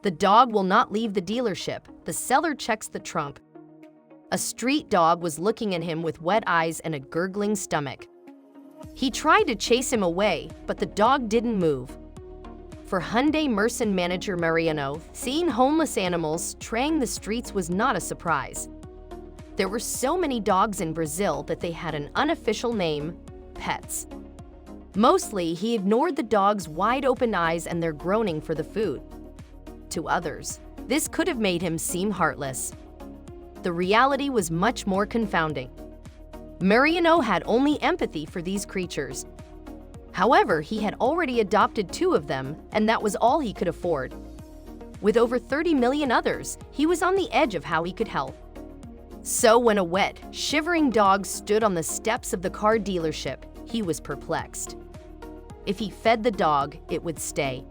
The dog will not leave the dealership. The seller checks the trunk. A street dog was looking at him with wet eyes and a gurgling stomach. He tried to chase him away, but the dog didn't move. For Hyundai Merchant manager Mariano, seeing homeless animals straying the streets was not a surprise. There were so many dogs in Brazil that they had an unofficial name, pets. Mostly, he ignored the dogs' wide-open eyes and their groaning for the food. To others, this could have made him seem heartless. The reality was much more confounding. Mariano had only empathy for these creatures. However, he had already adopted 2 of them, and that was all he could afford. With over 30 million others, he was on the edge of how he could help. So when a wet, shivering dog stood on the steps of the car dealership, he was perplexed. If he fed the dog, it would stay.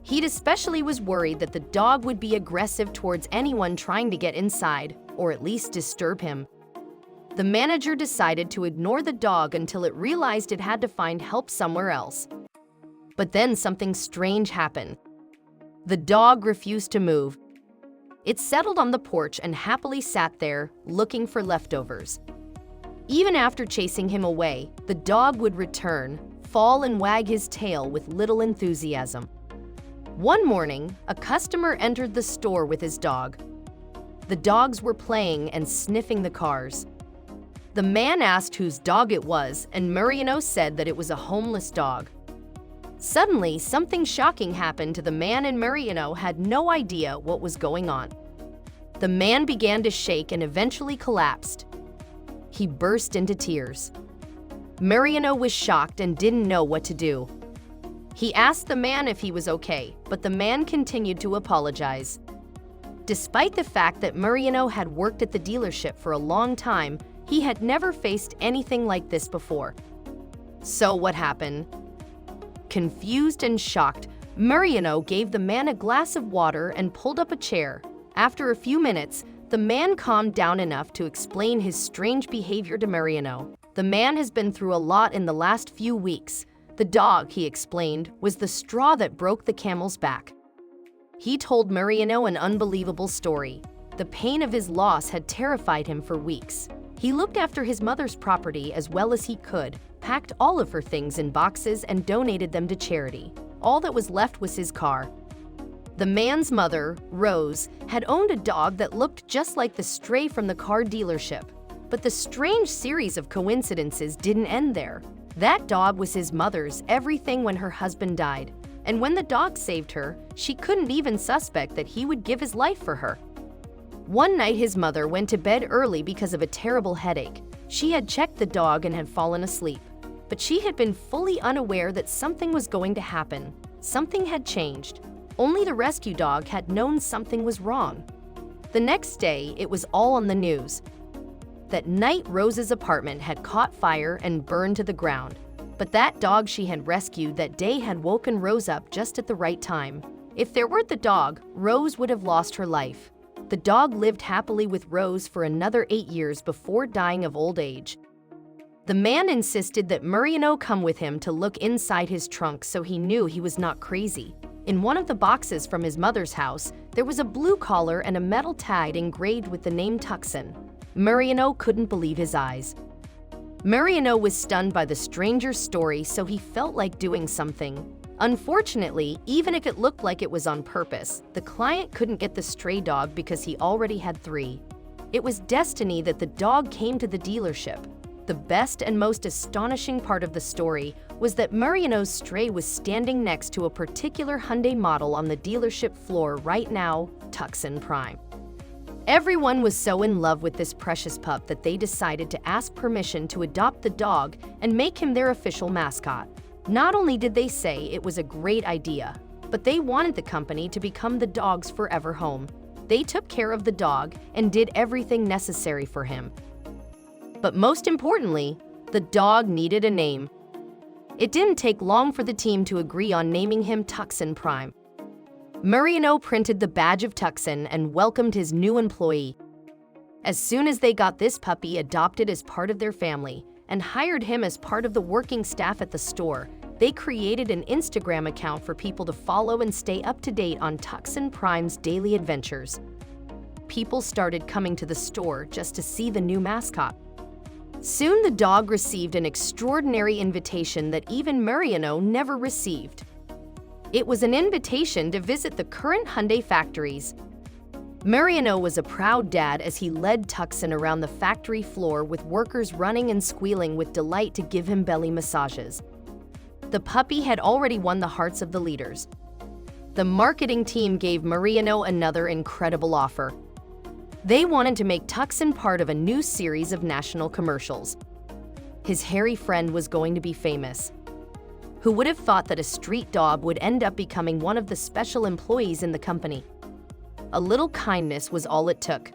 He especially was worried that the dog would be aggressive towards anyone trying to get inside, or at least disturb him. The manager decided to ignore the dog until it realized it had to find help somewhere else. But then something strange happened. The dog refused to move. It settled on the porch and happily sat there, looking for leftovers. Even after chasing him away, the dog would return, fall and wag his tail with little enthusiasm. One morning, a customer entered the store with his dog. The dogs were playing and sniffing the cars. The man asked whose dog it was, and Mariano said that it was a homeless dog. Suddenly, something shocking happened to the man, and Mariano had no idea what was going on. The man began to shake and eventually collapsed. He burst into tears. Mariano was shocked and didn't know what to do. He asked the man if he was okay, but the man continued to apologize. Despite the fact that Mariano had worked at the dealership for a long time, he had never faced anything like this before. So what happened? Confused and shocked, Mariano gave the man a glass of water and pulled up a chair. After a few minutes, the man calmed down enough to explain his strange behavior to Mariano. The man has been through a lot in the last few weeks. The dog, he explained, was the straw that broke the camel's back. He told Mariano an unbelievable story. The pain of his loss had terrified him for weeks. He looked after his mother's property as well as he could, packed all of her things in boxes and donated them to charity. All that was left was his car. The man's mother, Rose, had owned a dog that looked just like the stray from the car dealership. But the strange series of coincidences didn't end there. That dog was his mother's everything when her husband died. And when the dog saved her, she couldn't even suspect that he would give his life for her. One night, his mother went to bed early because of a terrible headache. She had checked the dog and had fallen asleep. But she had been fully unaware that something was going to happen. Something had changed. Only the rescue dog had known something was wrong. The next day, it was all on the news. That night, Rose's apartment had caught fire and burned to the ground. But that dog she had rescued that day had woken Rose up just at the right time. If there weren't the dog, Rose would have lost her life. The dog lived happily with Rose for another 8 years before dying of old age. The man insisted that Mariano come with him to look inside his trunk so he knew he was not crazy. In one of the boxes from his mother's house, there was a blue collar and a metal tag engraved with the name Tucson. Mariano couldn't believe his eyes. Mariano was stunned by the stranger's story, so he felt like doing something. Unfortunately, even if it looked like it was on purpose, the client couldn't get the stray dog because he already had 3. It was destiny that the dog came to the dealership. The best and most astonishing part of the story was that Mariano's stray was standing next to a particular Hyundai model on the dealership floor right now, Tucson Prime. Everyone was so in love with this precious pup that they decided to ask permission to adopt the dog and make him their official mascot. Not only did they say it was a great idea, but they wanted the company to become the dog's forever home. They took care of the dog and did everything necessary for him. But most importantly, the dog needed a name. It didn't take long for the team to agree on naming him Tucson Prime. Mariano printed the badge of Tucson and welcomed his new employee. As soon as they got this puppy adopted as part of their family and hired him as part of the working staff at the store, They created an Instagram account for people to follow and stay up to date on Tuxin Prime's daily adventures. People started coming to the store just to see the new mascot. Soon the dog received an extraordinary invitation that even Mariano never received. It was an invitation to visit the current Hyundai factories. Mariano was a proud dad as he led Tuxin around the factory floor with workers running and squealing with delight to give him belly massages. The puppy had already won the hearts of the leaders. The marketing team gave Mariano another incredible offer. They wanted to make Tuxin part of a new series of national commercials. His hairy friend was going to be famous. Who would have thought that a street dog would end up becoming one of the special employees in the company? A little kindness was all it took.